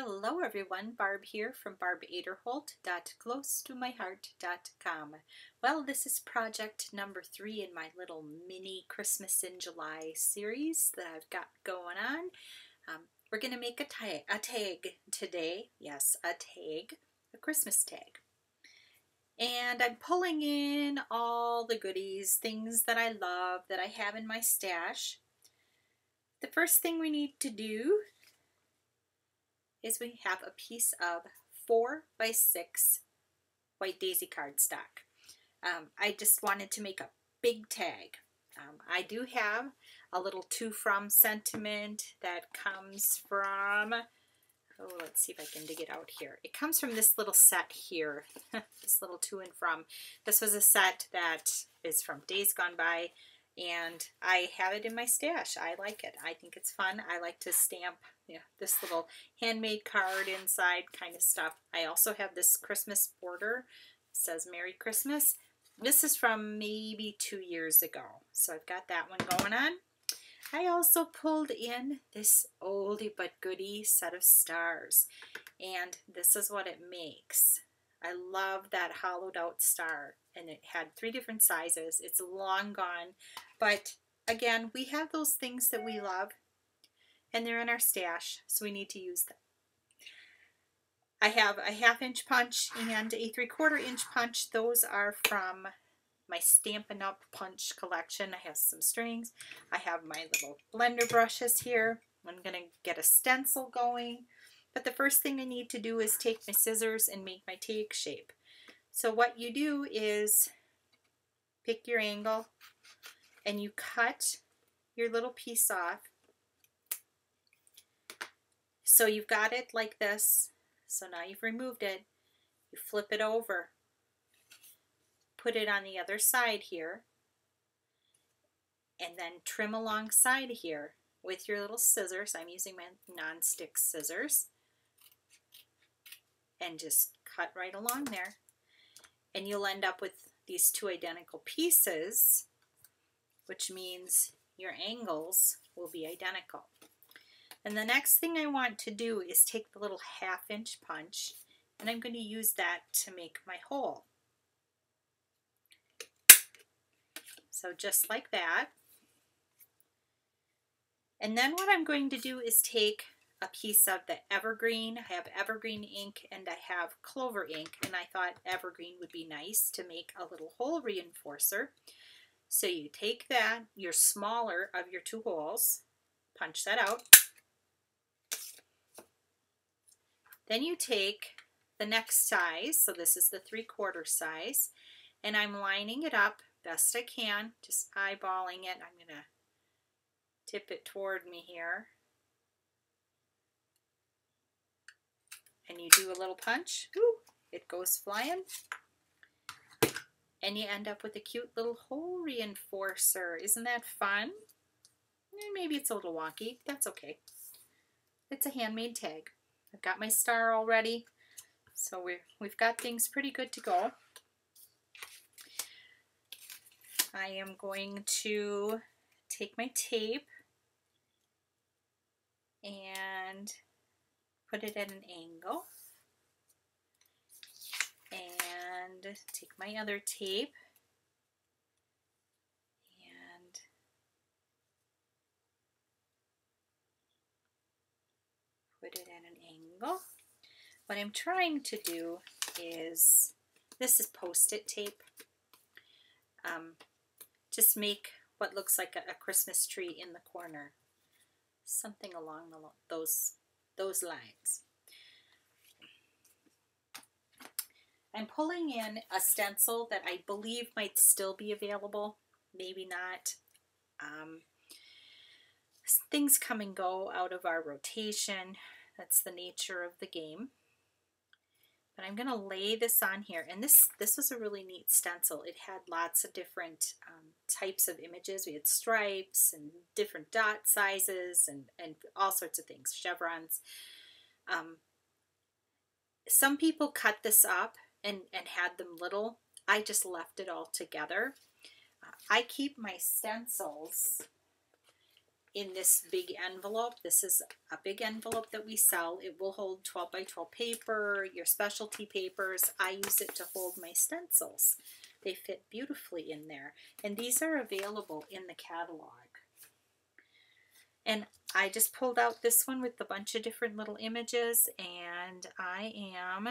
Hello everyone, Barb here from barbaderholt.closetomyheart.com. Well, this is project number 3 in my little mini Christmas in July series that I've got going on. We're going to make a tag today. Yes, a tag, a Christmas tag. And I'm pulling in all the goodies, things that I love, that I have in my stash. The first thing we need to do is we have a piece of 4x6 white daisy cardstock. I just wanted to make a big tag. I do have a little to from sentiment that comes from, oh, let's see if I can dig it out here. It comes from this little set here, this little to and from. This was a set that is from days gone by, and I have it in my stash. I like it. I think it's fun. I like to stamp this little handmade card inside kind of stuff. I also have this Christmas border. It says Merry Christmas. This is from maybe 2 years ago. So I've got that one going on. I also pulled in this oldie but goodie set of stars. And this is what it makes. I love that hollowed out star. And it had 3 different sizes. It's long gone. But again, we have those things that we love. And they're in our stash, so we need to use them. I have a 1/2 inch punch and a 3/4 inch punch. Those are from my Stampin' Up! Punch collection. I have some strings. I have my little blender brushes here. I'm going to get a stencil going. But the first thing I need to do is take my scissors and make my tag shape. So what you do is pick your angle and you cut your little piece off. So you've got it like this. So now you've removed it. You flip it over. Put it on the other side here. And then trim alongside here with your little scissors. I'm using my non-stick scissors. And just cut right along there. And you'll end up with these 2 identical pieces, which means your angles will be identical. And the next thing I want to do is take the little 1/2 inch punch, and I'm going to use that to make my hole. So just like that. And then what I'm going to do is take a piece of the evergreen. I have evergreen ink and I have clover ink, and I thought evergreen would be nice to make a little hole reinforcer. So you take that, your smaller of your 2 holes, punch that out. Then you take the next size, so this is the 3/4 size, and I'm lining it up best I can, just eyeballing it. I'm going to tip it toward me here. And you do a little punch, woo, it goes flying. And you end up with a cute little hole reinforcer. Isn't that fun? Maybe it's a little wonky, that's okay. It's a handmade tag. I've got my star already, so we've got things pretty good to go. I am going to take my tape and put it at an angle, and take my other tape and put it at an angle. What I'm trying to do is, this is Post-it tape. Just make what looks like a Christmas tree in the corner. Something along those lines. I'm pulling in a stencil that I believe might still be available, maybe not. Things come and go out of our rotation. That's the nature of the game. But I'm going to lay this on here, and this was a really neat stencil. It had lots of different types of images. We had stripes and different dot sizes and all sorts of things, chevrons. Some people cut this up and had them little. I just left it all together. I keep my stencils in this big envelope. This is a big envelope that we sell. It will hold 12 by 12 paper, your specialty papers. I use it to hold my stencils. They fit beautifully in there. And these are available in the catalog. And I just pulled out this one with a bunch of different little images, and I am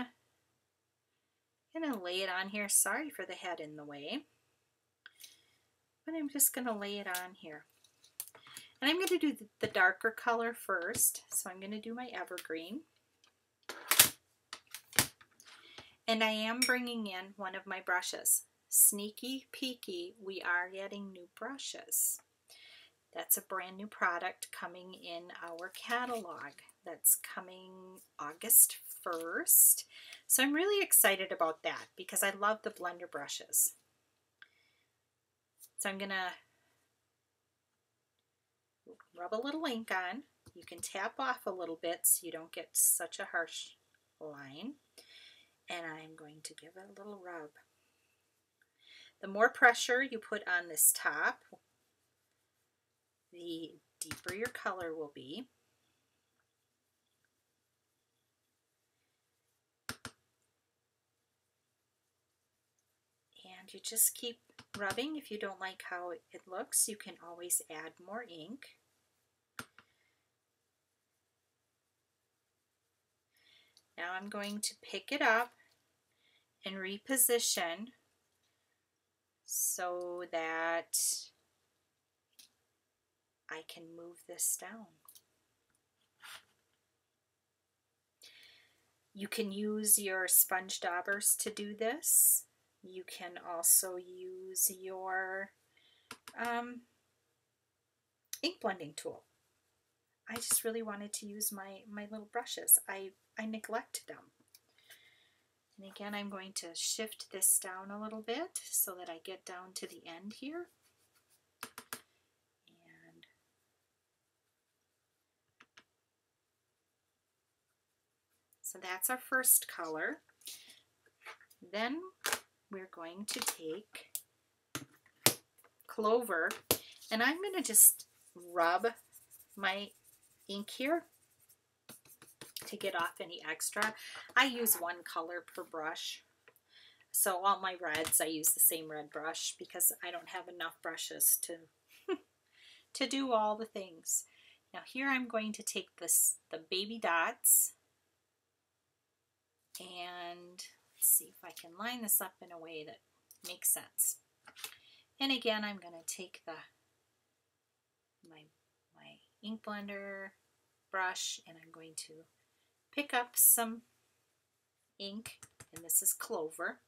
going to lay it on here. Sorry for the head in the way. But I'm just going to lay it on here. And I'm going to do the darker color first. So I'm going to do my evergreen. And I am bringing in one of my brushes. Sneaky peeky, we are getting new brushes. That's a brand new product coming in our catalog. That's coming August 1st. So I'm really excited about that because I love the blender brushes. So I'm going to rub a little ink on. You can tap off a little bit so you don't get such a harsh line. And I'm going to give it a little rub. The more pressure you put on this top, the deeper your color will be. And you just keep rubbing. If you don't like how it looks, you can always add more ink. Now I'm going to pick it up and reposition so that I can move this down. You can use your sponge daubers to do this. You can also use your ink blending tool. I just really wanted to use my little brushes. I neglected them. And again, I'm going to shift this down a little bit so that I get down to the end here. And so that's our first color. Then we're going to take Clover, and I'm going to just rub my ink here to get off any extra. I use one color per brush. So all my reds, I use the same red brush because I don't have enough brushes to do all the things. Now here I'm going to take the baby dots, and let's see if I can line this up in a way that makes sense. And again, I'm going to take my ink blender brush, and I'm going to pick up some ink, and this is Clover.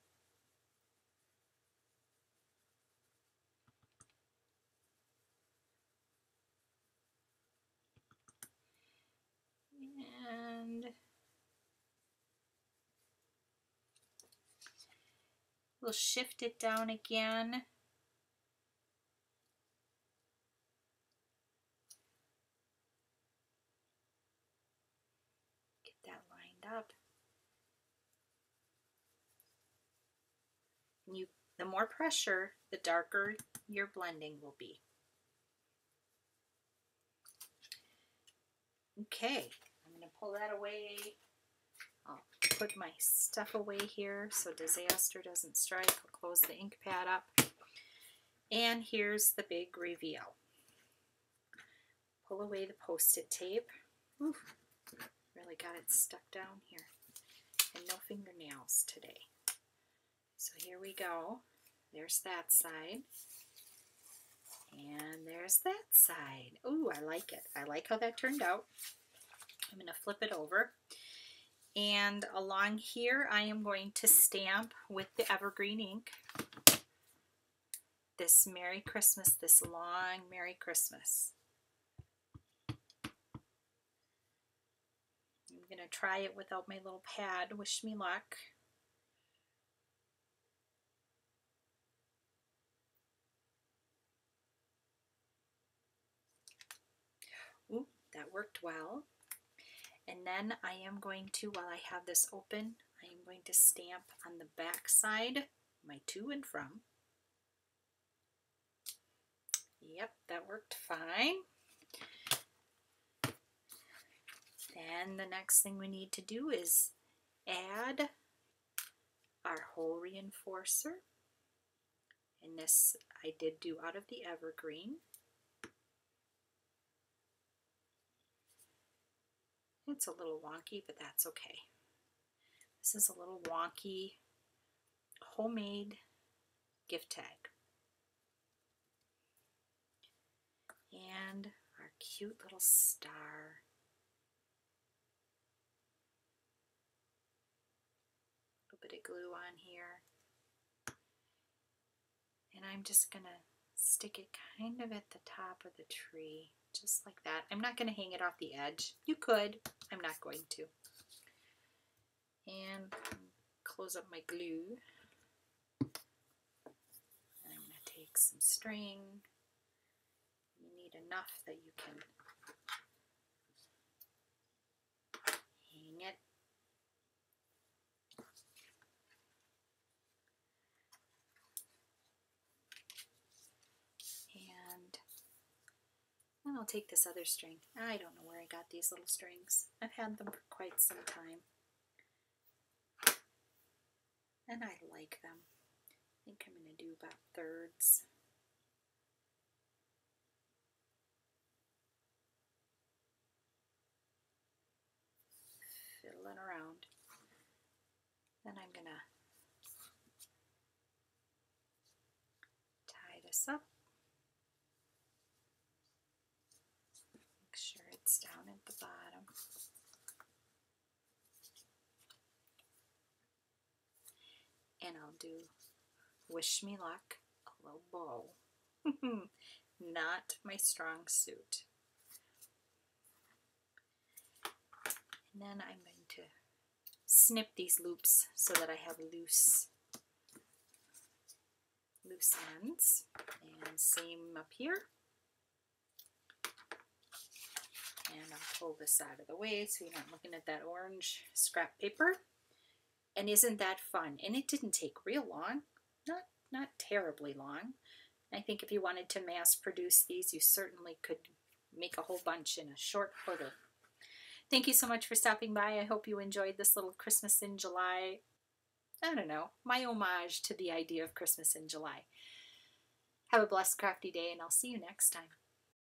And we'll shift it down again. Get that lined up. And the more pressure, the darker your blending will be. Okay, I'm going to pull that away. I'll put my stuff away here so disaster doesn't strike. I'll close the ink pad up. And here's the big reveal. Pull away the Post-it tape. Ooh, really got it stuck down here. And no fingernails today. So here we go. There's that side. And there's that side. Ooh, I like it. I like how that turned out. I'm going to flip it over. And along here, I am going to stamp with the evergreen ink this Merry Christmas, this long Merry Christmas. I'm going to try it without my little pad. Wish me luck. Ooh, that worked well. And then I am going to, while I have this open, I am going to stamp on the back side, my to and from. Yep, that worked fine. Then the next thing we need to do is add our hole reinforcer. And this I did do out of the evergreen. It's a little wonky, but that's okay. This is a little wonky homemade gift tag. And our cute little star. A little bit of glue on here. And I'm just going to stick it kind of at the top of the tree, just like that. I'm not going to hang it off the edge. You could. I'm not going to. And close up my glue. And I'm going to take some string. You need enough that you can hang it. And I'll take this other string. I don't know where I got these little strings. I've had them for quite some time. And I like them. I think I'm going to do about thirds. Fiddling around. Then I'm going to tie this up. Make sure it's down at the bottom. And I'll do Wish Me Luck, a little bow. Not my strong suit. And then I'm going to snip these loops so that I have loose ends. And same up here. And I'll pull this out of the way so you're not looking at that orange scrap paper. And isn't that fun? And it didn't take real long, not terribly long. I think if you wanted to mass produce these, you certainly could make a whole bunch in a short order. Thank you so much for stopping by. I hope you enjoyed this little Christmas in July, I don't know, my homage to the idea of Christmas in July. Have a blessed crafty day, and I'll see you next time.